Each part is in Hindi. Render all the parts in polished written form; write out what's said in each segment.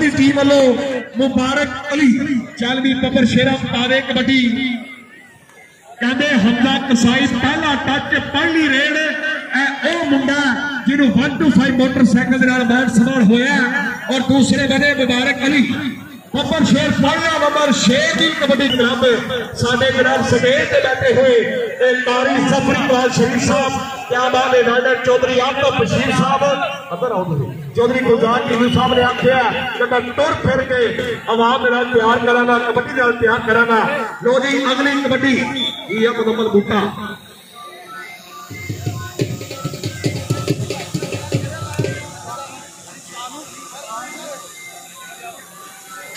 की टीम वालों मुबारक अली चल भी बबर शेरा पावे कबड्डी कहते हमजा कसाई पहला टच पहली रेड ओ मुंडा जिन्हों 125 मोटरसाइकिल मैच सवार होया और दूसरे बने मुबारक अली बबर शेर पहला नंबर 6 की कबड्डी क्लब साडे जनाब समेत बैठे हुए कारी सफरीवाल शरीफ साहब क्या बात है नाडर चौधरी आपका बशीर साहब अगर चौधरी गुलजार जी साहब ने आख्या कि मैं तुर फिर के आवाम तैयार कराना कबड्डी तैयार कराना लो जी अगली कबड्डी ये मुकम्मल बूटा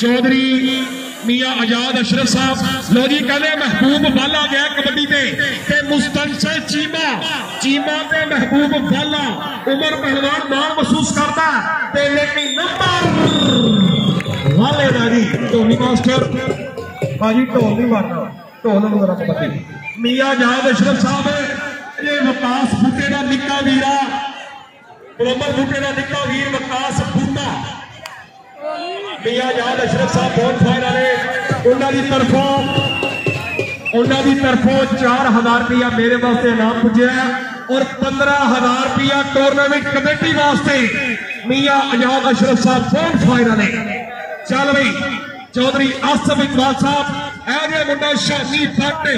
चौधरी मियां आजाद अशरफ साहब लो जी कहते महबूब वाला गया कबड्डी ते मुस्तनसर चीमा चीमा ते महबूब वाला उमर पहलवान मान महसूस करता ते लेकिन नंबर वाले दादी धोनी मास्टर भाजी ढोल नहीं मारना ढोल जरा कबड्डी मियां आजाद अशरफ साहब ये वकास बूटे का निक्का वीरा बरबर बूटे का निक्का वीर वकास बूटा मियां आजाद अशरफ साहब बहुत फायर वाले उन्होंने तरफों 4000 रुपया मेरे वास्ते इनाम पुजे और 15000 रुपया टूर्नामेंट कमेटी वास्ते मियां आजाद अशरफ साहब बहुत फायर वाले चल भाई चौधरी आसफ इकबाल साहब ऐसे मुंडा शानी फाटे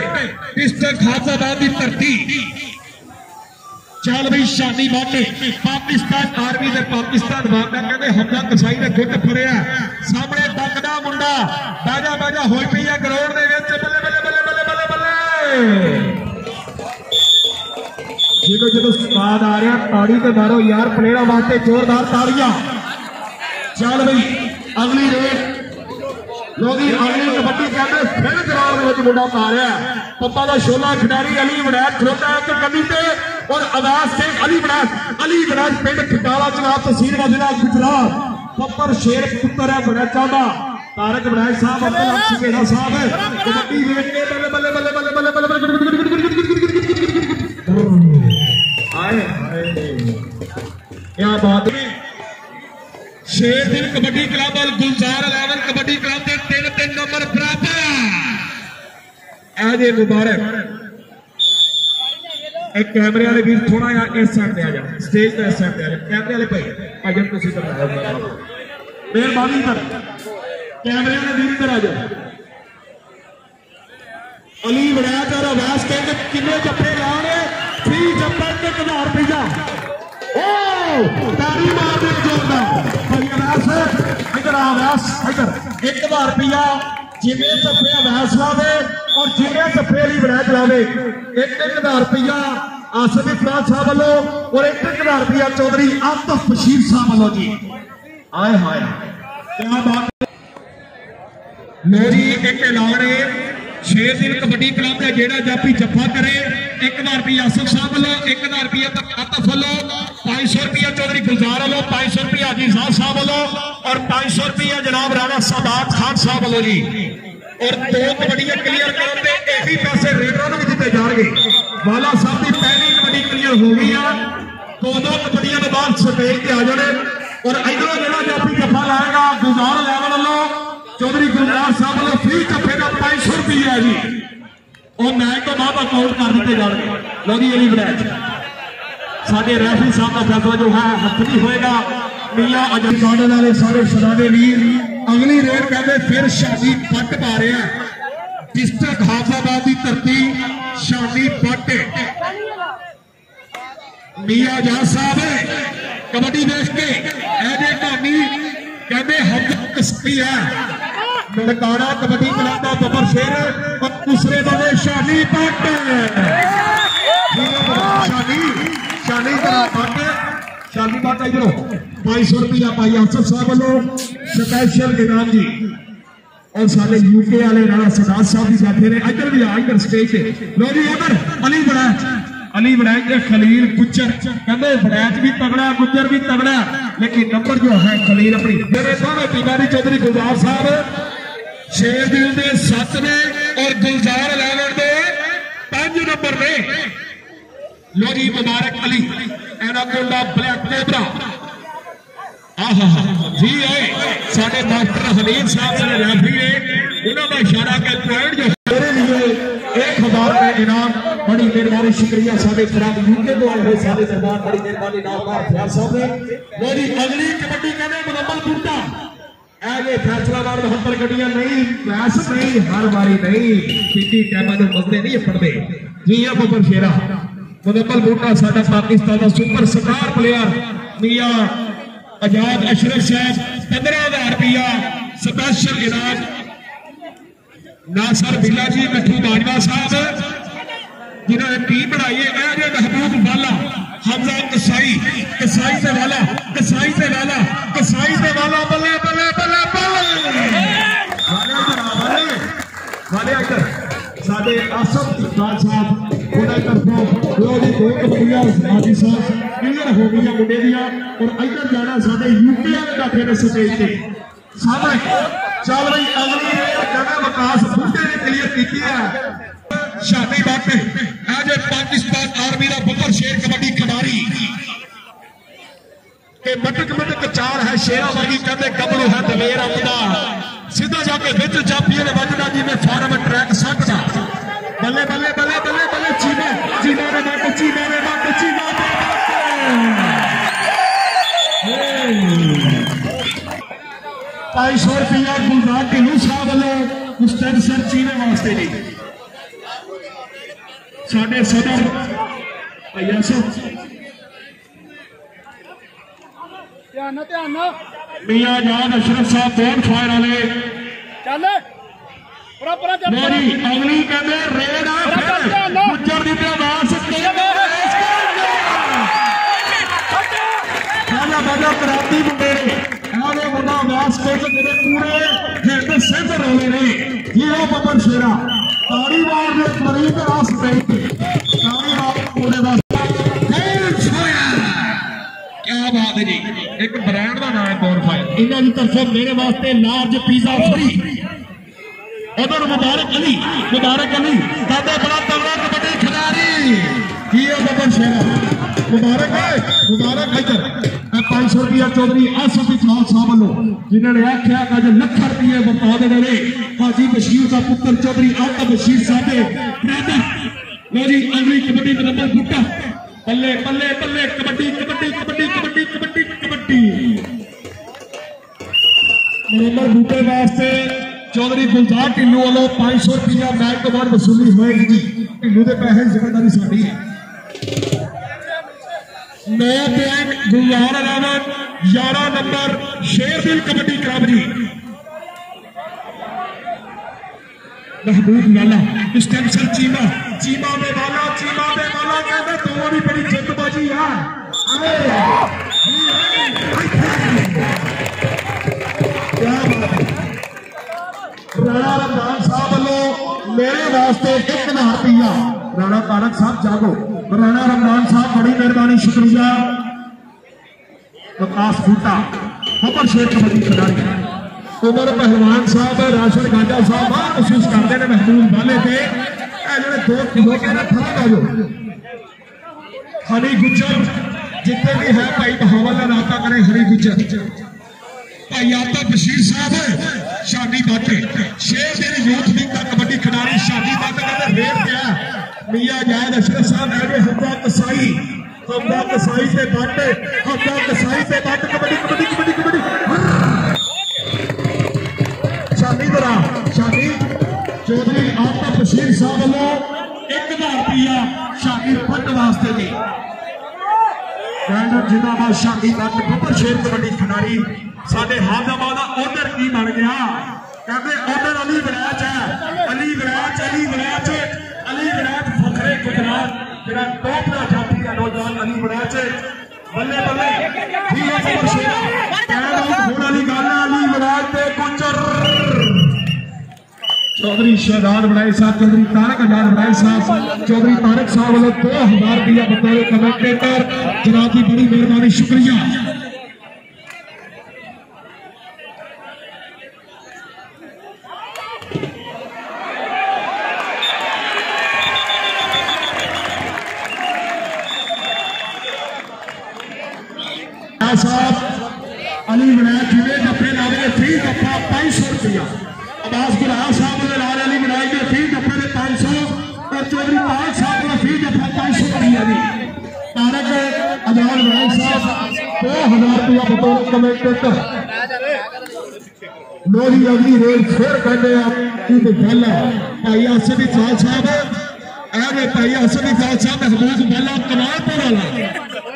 डिस्ट्रिक्ट हाफाबाद की धरती चल भाई शानी बाटे पाकिस्तान आर्मी ने पाकिस्तान वादा कहते हमजा कसाई ने गुट फरिया सामने तकदा मुंडा बाजा होई पई है ग्राउंड दे विच बल्ले बल्ले बल्ले बल्ले बल्ले बल्ले जो स्वाद आ रहा ताड़ी ते मारो यार प्लेयरों वास्ते जोरदार ताड़ियां चल भाई अगली रेड लोग अगली कबड्डी कहते फिर ग्राउंड में मुंडा मारिया पप्पा का शोला खिडारी अली वड़ैत खलोता है कबड्डी से और अदास से अली वड़ैत पिंड खिटाला जनाब तहसील जिला गुजरात पप्पर शेर पुत्र है वड़ैचा का तारक वड़ैत साहब अब्दुल सुखेड़ा साहब कबड्डी देख के बल्ले बल्ले बल्ले बल्ले बल्ले बल्ले आए क्या बात है शेर दिन कबड्डी क्लब और गुलजार 11 कबड्डी क्लब के 3 नंबर बराबर ऐजे मुबारक एक कैमरे वाले भी थोड़ा यार इस साइड पे आ जाओ स्टेज पे इस साइड पे आ जाओ कैमरे वाले भाई आ जाओ तुसी मेहरबानी कर कैमरे वाले भी इधर आ जाओ अली वड़ैत और अवैस कहते किन्ने जप्पे लाने 3 जप्पे के 1000 रुपया ओ तारी मार दे जोरदार इधर अवैस इधर 1000 रुपया जिन्हें जप्पे अवैस लावे और जिन्हें जप्पे अली वड़ैत लावे 1000 रुपया आसिफ इकबाल साहब वालों और 1000 रुपया चौधरी आतिफ बशीर साहब वालों जी आए हाय क्या बात मेरी एक ऐलान है 6 दिन कबड्डी क्लब का जेड़ा जापी जफा करे 1000 रुपया आसिफ साहब वालों 1000 रुपया आतिफ वालों 500 रुपया चौधरी गुलजार वालों 500 रुपया अजीजाद साहब वालों और 500 रुपया जनाब राणा सादात खान साहब वालों जी और 2 कबड्डियां क्लियर करते यही पैसे रेडरों को भी दिए जाएंगे वाला साहब की पहली कबड्डी क्लियर हो गई है 2 कबड्डियां के बाद स्टेज पे आ जाने और इधरों जो जापी जफा लाएगा गुलजार लेवल वालों चौधरी गुलजार साहब वालों फ्री जफे का 500 रुपया है जी और मैच तो बाद अकाउंट कर दिए जाएंगे लोधी अली वड़ैत साडे रेफरी साहब का फैसला जो है हथ नहीं होएगा मियां आजाद वाले सारे शराबे वीर अगली रेड कहते फिर शादी पट पा रहे हैं डिस्ट्रिक्ट हाफाबाद की धरती शादी पट मियां आजाद साहब कबड्डी देख के ऐसे कहानी कहते हम कस्ती है ननकाना कबड्डी क्लब का बबर शेर और दूसरे बने शादी पट शादी बात इधरों 500 रुपया भाई आसफ साहब वालों स्पेशल इनाम जी और सारे यूके वाले राणा सदात साहब भी बैठे ने इधर भी इधर स्टेज पे लो जी उधर अली वड़ैत खलील गुज्जर कहते वड़ैत भी तगड़ा गुज्जर भी तगड़ा लेकिन नंबर जो है खलील अपनी मेरे दोनों टीमारी चौधरी गुलजार साहब शेर दिल के 7 ने और गुलजार 11 के 5 नंबर ने लो जी मुबारक अली एनाकोंडा ब्लैक कोबरा जी है साढ़े मास्टर हलीम साहब से रेफरी ने उन्होंने इशारा कर पॉइंट जो मेरे लिए 1000 का इनाम बड़ी मेहरबानी शुक्रिया साढ़े खराब यूके को आए हुए सारे सरदार बड़ी मेहरबानी नामदार फयाज साहब ने मेरी अगली कबड्डी कहने मुनम्मल बूटा ऐसे फैसलादार 72 गड्डियां नहीं वैस नहीं हर बारी नहीं पीटी कैमा जो मसले नहीं पड़ते जी है बबर शेरा मुनम्मल बूटा साडा पाकिस्तान का सुपर स्टार प्लेयर मियां आजाद अशरफ साहब 15,000 रुपया स्पेशल इनाम नासर बिल्ला जी मिठू बाजवा साहब जिन्होंने टीम बनाई है महबूब वाला हमजा कसाई कसाई से वाला कसाई से वाला कसाई से वाला बल्ले बल्ले बल्ले बल्ले इधर साडे आसफ इकबाल साहब उन्होंने तरफों दो कबड्डियां हाजी साहब क्लियर हो गई मुंडे दियां और इधर जाना साडे यूपी वाले बैठे ने स्टेज पे सामने चल रही अगली जगह विकास बूटे ने क्लियर की है शादी बात आज पाकिस्तान आर्मी का बब्बर शेर कबड्डी खिलाड़ी के मटक मटक चाल है शेरा वर्गी कहते गबरू है दलेर अपना सीधा जाके बिच चापिए ने वजना जी में फार्म ट्रैक सकता बल्ले बल्ले बल्ले बल्ले बल्ले चीमा चीमा ने मट चीमा ने मट चीमा ने ₹250 गुलजार ढिल्लू साहब वालों मुस्तैद सर चीने वास्ते जी साढ़े सदर मियां आजाद अशरफ साहब बोर्ड फायर वाले मेरी अगली कहते रेड गुजर दी आवाज बाजा कराती मुंडे मुंडा व्यास पूरे हिंद सिंध रोले ने ये बबर शेरा ताड़ी वार ने मरीज रास पई ताड़ी वार पूरे दा क्या बात है जी एक ब्रांड का नाम है बोर फायर इन्हां दी तरफों मेरे वास्ते लार्ज पिज़्ज़ा फ्री उधर मुबारक अली दादा बड़ा तगड़ा कबड्डी खिलाड़ी ये बबर शेरा मुबारक इधर 500 रुपया चौधरी आसफ इकबाल साहब वालों जिन्होंने आख्या कि लाख रुपये बता देने हाजी बशीर का पुत्र चौधरी आका बशीर साहब मेरी अगली कबड्डी नंबर बूटा बल्ले बल्ले बल्ले कबड्डी कबड्डी कबड्डी कबड्डी कबड्डी कबड्डी नंबर बूटे वास्ते चौधरी गुलजार ढिल्लू वालों 500 रुपया मैच तो बाद वसूली होएगी जी ढिल्लू के पैसे जिम्मेदारी साड़ी है 9 पॉइंट गुलजार 11 नंबर शेरदिल कबड्डी क्लब जी महबूब वाला स्टेंसल चीमा चीमा में वाला कहते तो भी बड़ी जल्दबाजी है क्या बात है राणा रमजान साहब वालों मेरे वास्ते 1000 रुपया राणा तारक साहब जागो राणा रमजान साहब बड़ी मेहरबानी शुक्रिया विकास बूटा बबर शेर कबड्डी खिलाड़ी उमर पहलवान साहब राशन गांजा साहब महसूस करते हैं महबूब वाले थे जो 2 किलो के थला जो हरी गुज्जर जितने भी है भाई बहावल का नाता करें हरी गुज्जर भाई आता बशीर साहब शादी बाटे शेर मेरी यूथ लीग का कबड्डी खिलाड़ी शादी बाटे का रेट क्या मियां जायद अशरफ साहब हमजा कसाई से बाटे कबड्डी कबड्डी कबड्डी कबड्डी शादी चौधरी आता बशीर साहब वालों 1000 रुपया शादी फंड वास्ते दी जिंदाबाद शादी बबर शेर कबड्डी खिलाड़ी साडे हादाबाद का ऑर्डर की बन गया कहते ऑर्डर अली वलैच है अली वलैच फखरे गुजरात जरा टॉपना जाती है नौजवान अली वलैच बल्ले बल्ले ही है बबर शेर वाली गल अली वलैच ते गुजर चौधरी शहजाद बनाए साहब चौधरी तारक आजाद बनाए साहब चौधरी तारक साहब वालों 2000 रुपया बताए कमेंटेटर जनाब की बड़ी मेहरबानी शुक्रिया साहब जफा 500 रुपया अब्बास गुलाब साहब ने लाल अली बनाई गई फी जफे ने 500 और चौधरी पाक साहब ने फी जफा 500 रुपया दी तारक आजाद नायक साहब 2000 रुपया बतौर कमेंटेटर लोरी अगली रेल फिर कहते हैं पहला भाई आसिफ इकबाल साहब आगे भाई आसिफ इकबाल साहब महबूब वाला कमालपुर वाला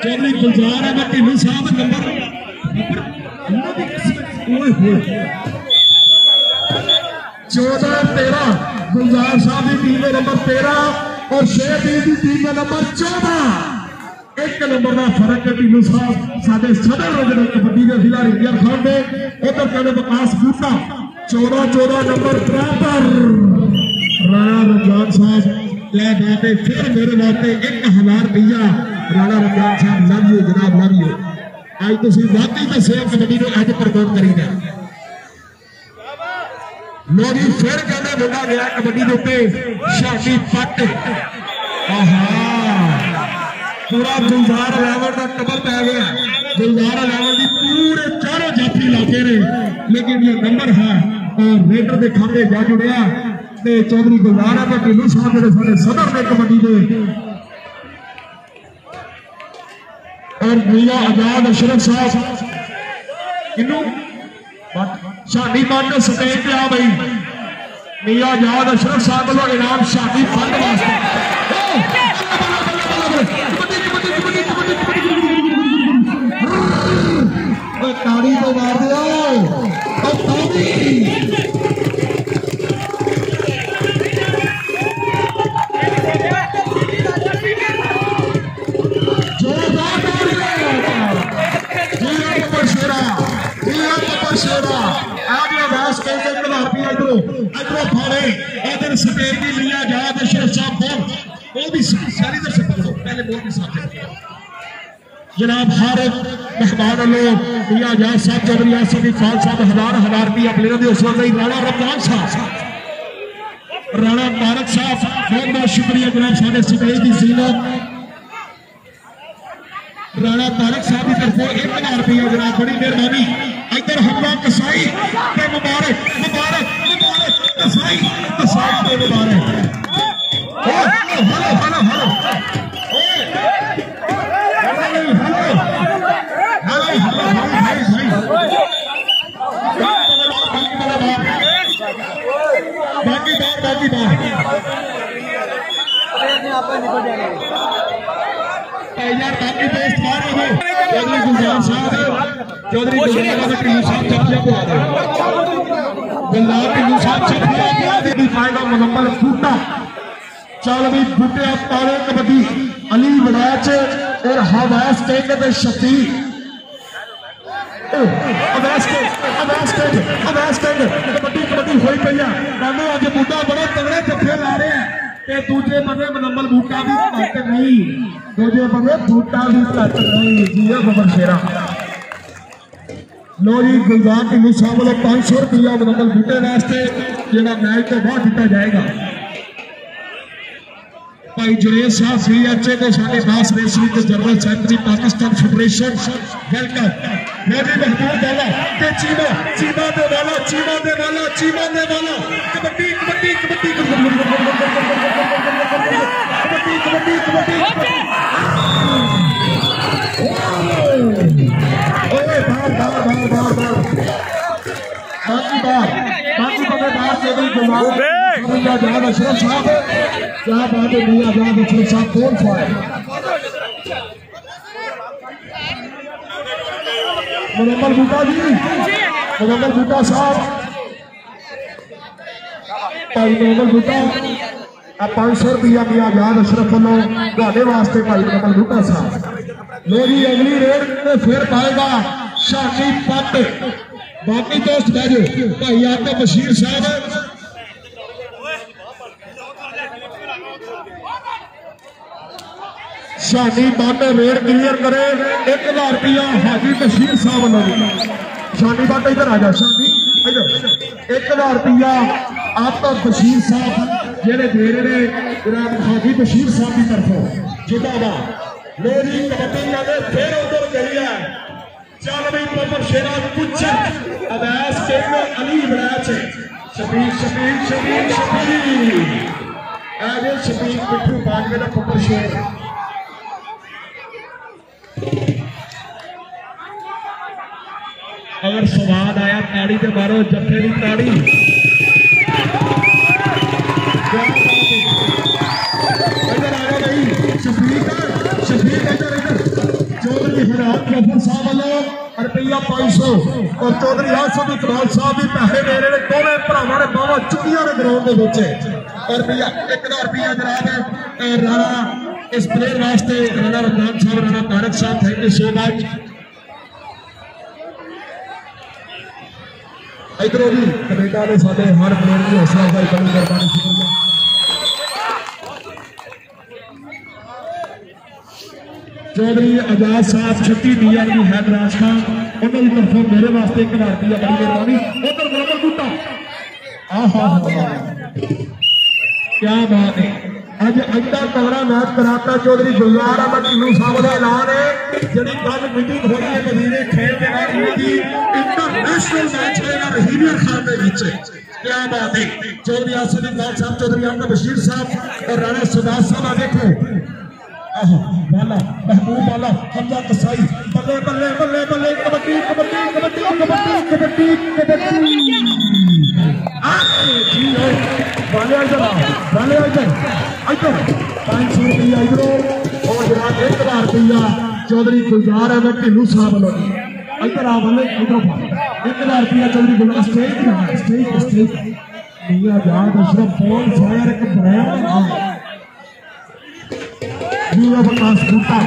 चौधरी गुलजार अहमद ढिल्लों साहब नंबर 14-13 गुलजार साहब की टीम में नंबर 13 और शेर की टीम में नंबर 14 एक नंबर का फर्क है ढिल्लों साहब साडे सदर रोजन कबड्डी के जिला रिंगर खान ने उधर कहते विकास बूटा 14 नंबर बराबर राणा रमजान साहब ले बाते फिर मेरे वास्ते 1000 रुपया राणा रमजान साहब लव यू जनाब लव यू आज तुम वाकई तो सेम कबड्डी को अज प्रमोट करी है लोरी फिर कहते बोला गया कबड्डी के उत्ते शादी पट पूरा गुलजार लेवल का टबर पै गया गुलजार लेवल की पूरे चारों जाफी लाके ने लेकिन ये नंबर है और रेडर के खाते जा जुड़िया चौधरी गुलजार अहमद ढिल्लों साहब जो सदर ने कबड्डी के और मियां आजाद अशरफ साहब इनू शादी फंड स्टेज पे आ भाई मियां आजाद अशरफ साहब वालों इनाम शादी फंड वास्ते ताड़ी तो मार दिया जनाब हर मेहमान लोग मियां आजाद साहब चौधरी आसिफ इकबाल साहब 1000 रुपया प्लेयर के उस वक्त राणा रमजान साहब राणा तारक साहब बहुत बहुत शुक्रिया जनाब साढ़े स्टेज की सीनत राणा तारक साहब की तरफों 1000 रुपया जनाब बड़ी मेहरबानी इधर हमला कसाई के मुबारक मुबारक मुबारक कसाई कसाई के मुबारक हेलो हेलो हेलो हेलो बाकी बार यार बाकी दोस्त बाहर हो गए चौधरी गुलजार साहब चौधरी गुलजार ढिल्लों साहब चप्पल बुला दे गुलजार ढिल्लों साहब चप्पल बुला दे फायदा मुकम्मल फूटा चल भी बूटे पाले कबड्डी अली वड़ैच और हवैस टेक ते शक्ति कबड्डी होई पई है कहंदे अज बूटा बड़े तगड़े जफे ला रहे हैं ते दूजे बंदे मनम्मल बूटा भी घट नहीं दूजे बंदे बूटा भी घट नहीं जी खबर शेरा लो जी गुलजार ढिल्लों साहब वालों 500 रुपया मनम्मल बूटे वास्ते जिहड़ा मैच तो बाद दिता जाएगा भाई जुनेद साहब CHA को साढ़े 10 रेसलिंग के general secretary Pakistan federation welcome मेरे महबूब वाला ते चीमा चीमा दे वाला चीमा दे वाला चीमा दे वाला कबड्डी कबड्डी कबड्डी कबड्डी कबड्डी कबड्डी ओए बार बार बार बार बार बाकी बड़े बाहर चौधरी गुलजार आजाद अशरफ साहब क्या बात है मियां आजाद अशरफ साहब कौन फायर मुनव्वर बूटा जी मुनव्वर बूटा साहब भाई मुनव्वर बूटा 500 रुपया मियां आजाद अशरफ वालों ਤੁਹਾਡੇ वास्ते भाई मुनव्वर बूटा साहब मेरी अगली रेड में फिर पाएगा शादी पट बाकी दोस्त बैठो भाई आपका बशीर साहब शादी बाटे रेड क्लियर करे 1000 रुपया हाजी बशीर साहब वालों शादी बाटे इधर आ जा शादी इधर 1000 रुपया आपका बशीर साहब जेड़े दे रहे हाजी बशीर साहब की तरफों जिंदाबाद मेरी कबड्डी फिर उधर गई है चल भाई पपर शेरा कुछ अवैस के अली बराच शबीर शबीर शबीर शबीर आगे शबीर पिट्ठू बाजवे का पपर शेर अगर स्वाद आया ताड़ी के मारो जत्थे की ताड़ी इधर आ गया भाई शफीक इधर चौधरी फरहाद गफर साहब वालों रुपया 500 और चौधरी आसफ इकबाल साहब भी पैसे दे रहे दोनों भरावां ने बावां चुकियां ने ग्राउंड के विच और रुपया 1000 रुपया जनाब राणा इस प्लेयर वास्ते राणा रमजान साहब राणा तारक साहब थैंक यू सो मच। इधरों भी कनेडा ने साडे हर प्लेयर की हौसला अफजाई करनी मेहरबानी शुक्रिया। चौधरी आजाद साहब 36 दिया की हैदराज खान उन्होंने तरफों मेरे वास्ते 1000 रुपया बड़ी मेहरबानी। उधर नंबर बूटा क्या बात है अज एडा तगड़ा मैच कराता चौधरी गुलजार अहमद ढिल्लों साहब का ऐलान है जी कल मीटिंग होनी है मदीने खेल के बाद इंटरनेशनल मैच होगा रहीमिया खान के क्या बात है। चौधरी आसिफ इकबाल साहब चौधरी अहमद बशीर साहब और राणा सदात साहब आ देखो वाला महबूब वाला हमजा कसाई बल्ले बल्ले बल्ले बल्ले कबड्डी कबड्डी कबड्डी कबड्डी कबड्डी कबड्डी वाले इधर वाले इधर इधर 500 रुपया इधरों और जनाब 1000 रुपया चौधरी गुलजार अहमद ढिल्लों साहब वालों इधर आ वाले इधरों 1000 रुपया चौधरी गुलजार स्टेज स्टेज स्टेज मियां जान अशरफ बॉल फायर एक ब्रांड मियां विकास बूटा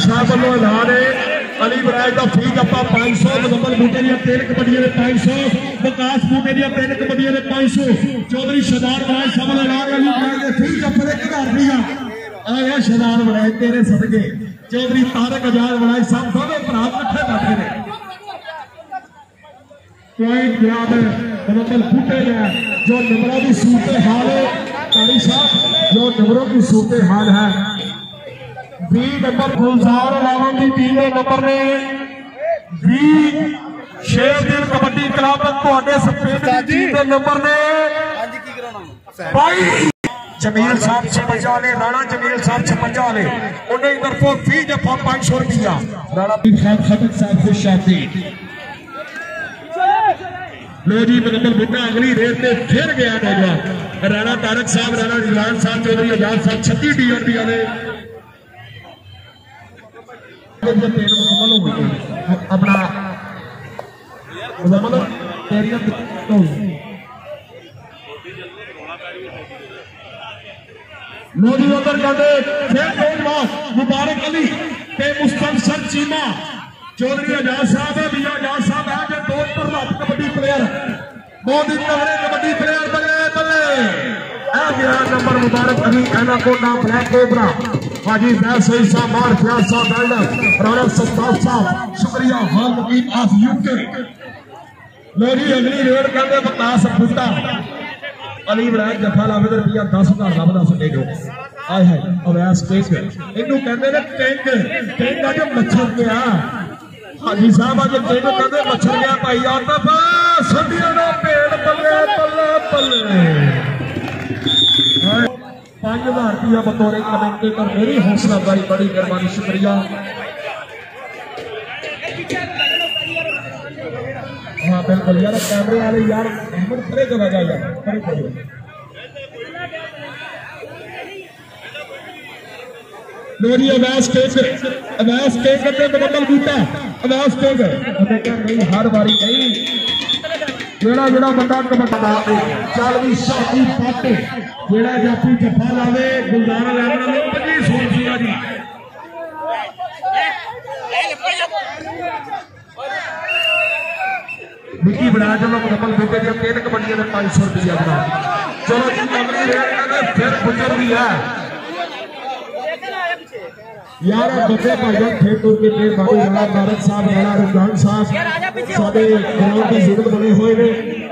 साहब वालों ऐलान है अली बराज का फी गप्पा 500 मुजम्मल बूटे दी 3 कबड्डियां 500 विकास बूटे दी 3 कबड्डियां 500 चौधरी शदार बराज साहब ऐलान अली बराज के फी गप्पे 1000 रुपया आया शदार बराज तेरे सदके चौधरी तारक आजाद बराज साहब दोनों भरा इकट्ठे बैठे ने कोई ग्राम मुजम्मल बूटे ने जो नंबरों की सूरत हाल है तारी साहब जो नंबरों की सूरत हाल है 20 नंबर गुलजार लावन की टीम के नंबर ने 20 शेर दिल कबड्डी क्लब ਤੁਹਾਡੇ ਸਪੇਟ ਦੀ ਟੀਮ ਦੇ ਨੰਬਰ ਨੇ ਭਾਈ जमील साहब 56 वाले राणा जमील साहब 56 वाले उन्हें तरफों फी जफा 500 रुपया राणा खटक साहब खुश शादी लो जी मुजम्मल बुट्टा अगली रेत में फिर गया नौजवान राणा तारक साहब राणा रिजवान साहब चौधरी आजाद साहब 36 DRP वाले अपना मोदी उधर कहते फिर नौजवान मुबारक अली ते मुस्तफर चीमा चौधरी आजाद साहब है मियां आजाद साहब है जो दो प्रभावित कबड्डी प्लेयर मोदी तगड़े कबड्डी प्लेयर बल्ले बल्ले नंबर मुबारक अली एनाकोंडा ब्लैक कोबरा हाजी बैसई साहब मार प्यार साहब बेल्डर राणा सत्तार साहब शुक्रिया हाल मुकीम ऑफ यूके लोरी अगली रेड कहते विकास बूटा अली बराज जफा लावे रुपया 10,000 का बता सके जो आए है अवैस टेक इनू कहते ने टेक अज मच्छर गया हाजी साहब अज टेक कहते मच्छर गया भाई आतफ संधिया दा पेड़ बल्ले बल्ले बल्ले 5,000 रुपया बतौर कमेंटेटर मेरी हौसला अफजाई बड़ी मेहरबानी शुक्रिया। हाँ बिल्कुल यार कैमरे वाले यार अहमद परे चला जाए यार परे चलो लोरी अवैस टेक करते मुकम्मल बूटा अवैस टेक नहीं हर बारी नहीं जेड़ा जेड़ा बंदा कबड्डा चल भी शादी पाटे जेड़ा जाफी जफा लावे गुलजार लावे 2500 रुपया जी मिट्टी बना चलो मुकम्मल बूटे दी 3 कबड्डियां 500 रुपया बना चलो जी अगली रेड फिर गुजर भी है यार बच्चे भाईजान थे तुर के थे बाबू राणा भारत साहब राणा रुझान साहब साडे ग्राउंड की जरूरत बने हुए ने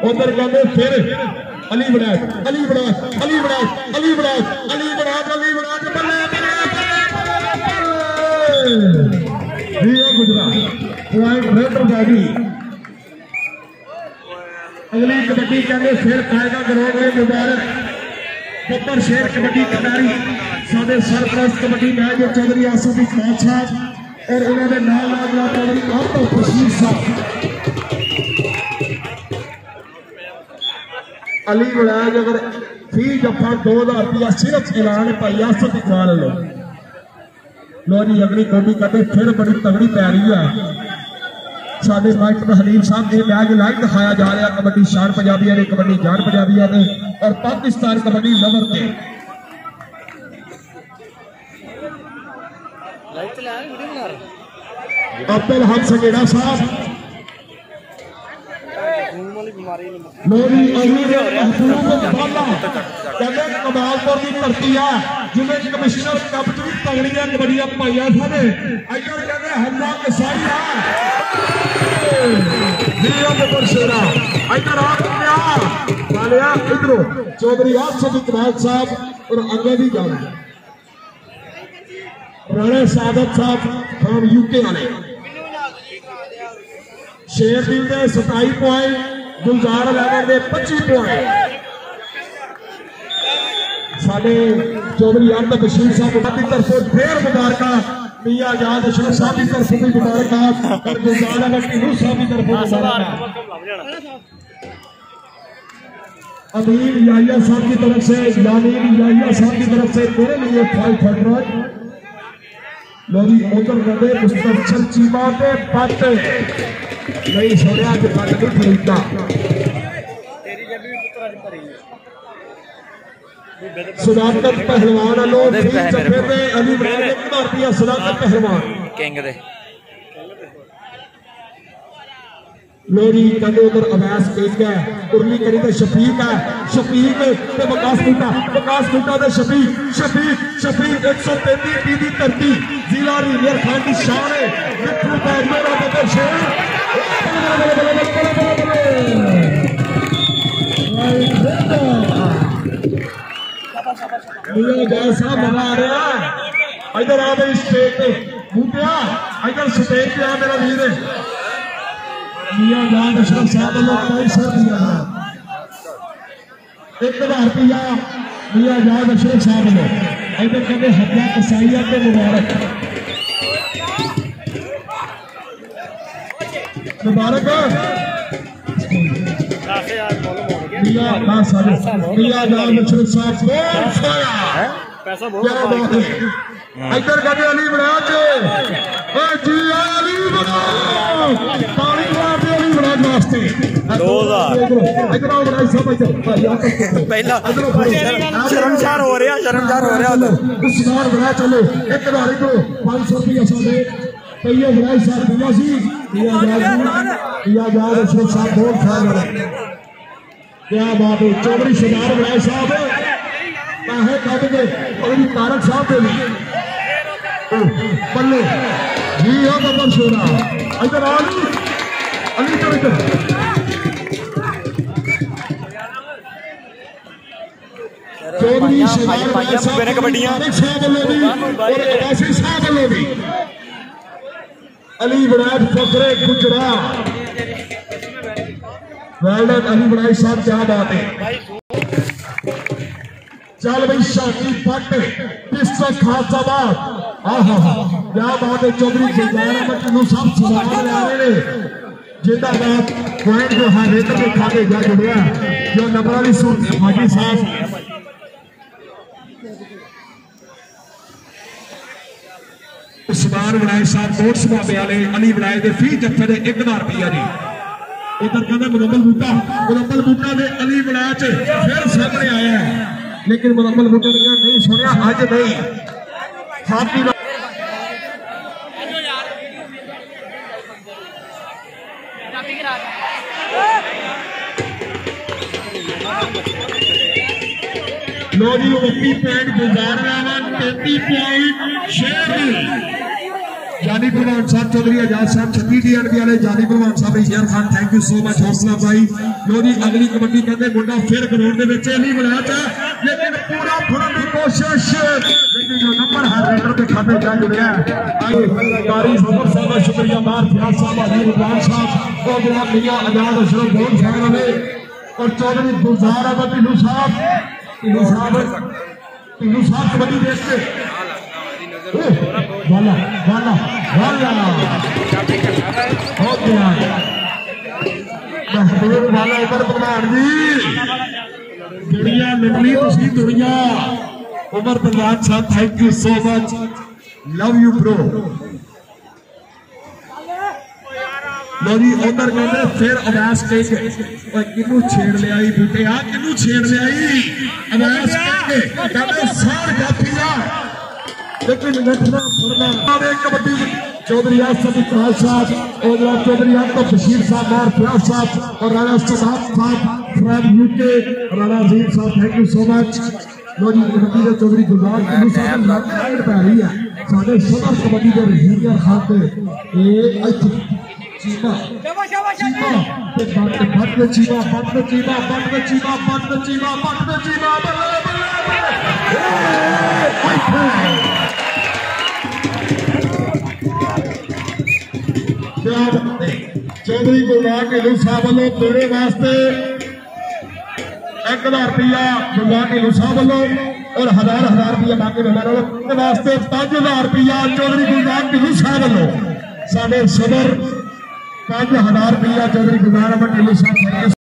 उधर कहते फिर अली बनाए अली बनाए अली बनाए अली बनाए अली बनाए अली बनाए बल्ले गुजरात पॉइंट रेडर बैगी अगली कबड्डी कहते फिर पाएगा ग्राउंड में मुबारक बब्बर शेर कबड्डी खिलाड़ी साडे सरप्रस्त कबड्डी मैच चौधरी आसफ इकबाल साहब और उन्होंने नाल चौधरी आफताब बशीर साहब अली वड़ैज अगर फी जफा 2000 रुपया सिर्फ ऐलान भाई आसफ इकबाल लो लो जी अगली कबड्डी कहते फिर बड़ी तगड़ी पै रही है साडे मास्टर हलीम साहब ने मैच लाइव दिखाया जा रहा कबड्डी शान पंजाबिया ने कबड्डी जान पंजाबिया ने और पाकिस्तान कबड्डी नंबर पे अब्दुल हक सगेड़ा साहब कमालपुर की धरती है जिन्हें कमिश्नर कप च भी तगड़ियां कबड्डियां पाइया सारे इधर कहते हमला कसाई इधरों चौधरी आसफ इकबाल साहब और अगे भी गल राणा सादत साहब फ्रॉम यूके वाले शेरदिल के 27 पॉइंट गुलजार लैगर के 25 पॉइंट साडे चौधरी आफताब बशीर साहब की तरफों फिर मुबारका मियां आजाद अशरफ साहब की तरफ भी मुबारक और गुलजार लैगर टीनू साहब की तरफ मुबारक अमीर याहिया साहब की तरफ से यामीर याहिया साहब की तरफ से मेरे लिए 500 लोरी उधर गए मुस्तफल चीमा पे पट नहीं छोड़िया कि पट नहीं खरीदता सदाकत पहलवान वालों अली भारतीय सदाकत पहलवान किंग दे लोरी कहते उधर अवैस केक है उर्ली करी तो शफीक है शफीक ते वकास कुटा ते शफीक शफीक शफीक 133 टीवी धरती जिला रीलियर खान की शान है मिठू पैरियो का बब्बर शेर मियां साहब मजा आ रहा इधर आ गई स्टेज पे बूटिया इधर स्टेज पे आ मेरा वीर मियां जान अशरफ साहब वालों 500 दिया 1000 रुपया मियां जान अशरफ साहब वालों इधर कहते हत्या कसाइया के मुबारक मुबारक मियां जान अशरफ साहब पैसा बहुत इधर कहते अली बराज जी अली बराज पानी मारते अली बराज वास्ते 2000 इधर आओ बराज साहब इधर पहला शर्मसार हो रहा उस्मान बराज चलो एक खिलाड़ी को 500 रुपया साडे कईयो बराज साहब दिया सी या जाद अशरफ साहब बहुत खाए क्या बात है चौधरी सरदार बराज साहब पैसे कट के और तारक साहब के लिए बल्ले जी हो बब्बर शेरा इधर अली अली तो इधर चौधरी सरदार कबड्डियां अली बराज फकरे गुजरा वेल्डन अली बराज साहब क्या बात है चल भाई शादी पट पिस्टल खासाबाद आहा क्या बात है चौधरी गुलजार अहमद साहब सवाल ले रहे हैं जिंदा बात पॉइंट जो है रेटर के खाते जा जुड़िया जो नंबर वाली सूट हाजी साहब उस्मान बनाए साहब कोट सभाबे वाले अली बनाए दे फी जत्थे दे 1000 रुपया जी इधर कहना मुनम्मल बूटा ने अली बनाए च फिर सामने आया है लेकिन मुनम्मल बूटा ने नहीं सुनिया अज नहीं साथी लो जी 29 पॉइंट गुजार 33 पॉइंट जानी भगवान साहब चौधरी आजाद साहब 36 DNB वाले जानी भगवान साहब शेर Khan thank you so much हौसला भाई। लो जी अगली कबड्डी कहते मुंडा फिर ग्राउंड के नहीं बनाया था लेकिन पूरा फुरन की कोशिश लेकिन जो नंबर हाइलाइटर के खाते जा जुड़े कारी सफर साहब शुक्रिया मार फयाज साहब अली रिजवान साहब और जनाब मियां आजाद अशरफ बहुत शामिल हुए और चौधरी गुलजार अहमद टिल्लू साहब कबड्डी देख के वाला वाला वाला बहुत महबूब वाला उमर प्रधान जी दुनिया निकली तुसी दुनिया उमर प्रधान साहब thank you so much love you bro. लो जी उधर कहते फिर अवैस किनू छेड़ लिया बूटे आ किनू छेड़ लिया अवैस कहते सार काफी जा लेकिन कबड्डी चौधरी आसफ इकरार साहब और चौधरी आसफ बशीर साहब मार फयाज साहब और राणा सदाब साहब फ्रॉम यूके राणा अजीम साहब थैंक यू सो मच। लो जी कबड्डी के चौधरी गुलजार टिल्लू साहब लाइन पै रही है साढ़े सदर कबड्डी के हीरियर खान के चीमा चीमा बट चीमा बट चीमा बट चीमा बट चीमा बट चीमा चौधरी गुलजार टिल्लू साहब वालों तेरे वास्ते 1000 रुपया गुलजार टिल्लू साहब वालों और हजार रुपया मांगे मेरे वास्ते 5000 रुपया चौधरी गुलजार टिल्लू साहब वालों साढ़े सदर 5000 रुपया चौधरी गुलजार अहमद टिल्लू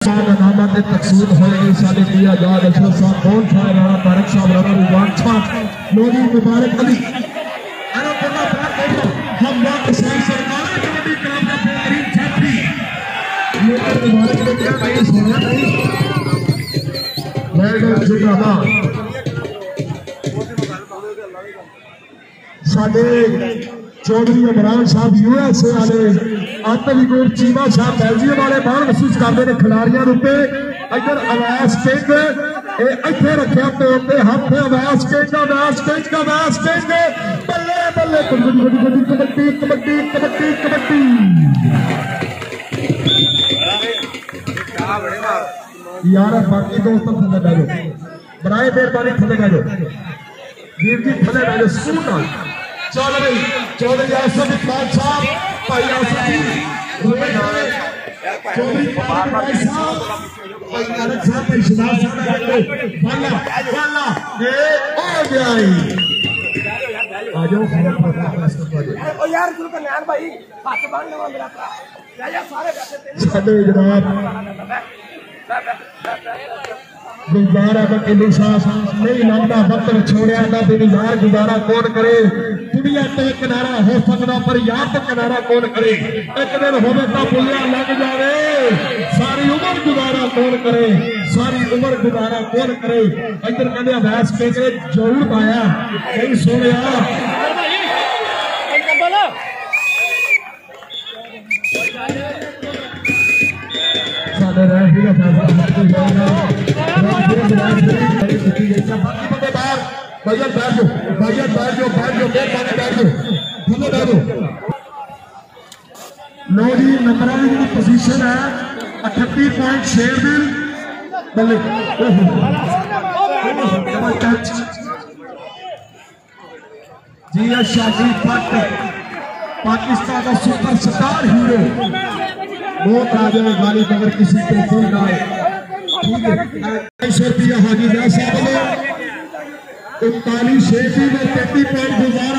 साहब इनामत तकसीम होगी साढ़े पिया आजाद अशरफ साहब कौन साहब राणा तारक साहब राणा रिजवान साहब लोधी मुबारक अली हम सरकार साडे चौधरी इमरान साहब USA वाले अंतविगुर चीमा साहब बेल्जियम वाले मान महसूस करते हैं खिलाड़ियों उत्ते इधर अवैस किंग इतने रखा तौर पर हथ अवैस किंग बल्ले बल्ले कबड्डी कबड्डी कबड्डी कबड्डी कबड्डी यार बाकी दोस्तों थले बह जाओ बनाए मेहरबानी थले बह जाओ वीर जी थले बह जाओ सुकून चल भाई चौधरी आसफ इकबाल साहब भाई आसफ जी चौधरी भाई साहब भाई नानक साहब भाई शिदार साहब वाला वाला ये आ गया आ जाओ ओ यार गुरु कल्याण भाई हाथ बांध लो मेरा भरा सारे बैठे साडे जनाब गुलजार अहमद टिल्लू साहब नहीं लंबा वक्त छोड़िया ना बेजार गुजारा कौन करे दुनिया ते किनारा हो सकता पर याद किनारा कौन करे एक दिन होवे तो पुलिया लग जावे सारी उम्र गुजारा कौन करे सारी उम्र गुजारा कौन करे इधर कहते अवैस के जरूर पाया नहीं सुनिया लो जी नंबर की पोजीशन है 38.6 दिन बल्ले जी शादी भट्ट पाकिस्तान का सुपरस्टार हीरो बहुत आ जाए गाली मगर किसी पे फूल ना आए ठीक है 200 रुपया हाजी व्यास साहब ने 39 शेखी में 30 पॉइंट गुजार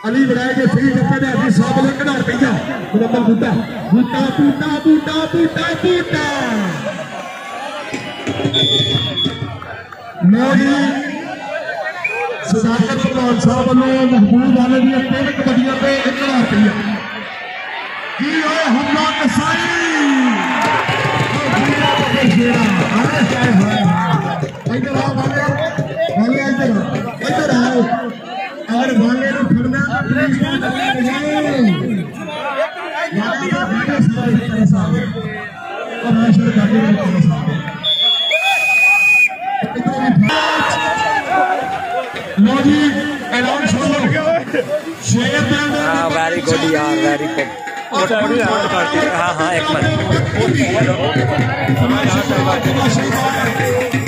अली बनाए के फ्री जप्पे ने हाजी साहब ने 1000 रुपया मुनम्मल बूटा बूटा बूटा बूटा बूटा बूटा मोदी सदाकत प्रधान साहब ने महबूब वाले दी 3 कबड्डियां पे 1000 रुपया की ओए हमला कसाई इधर आओ वाले इधर आओ और वाले ने फिरना मोदी हाँ वेरी गुड यार, वेरी गुड। हाँ हाँ एक मिनट।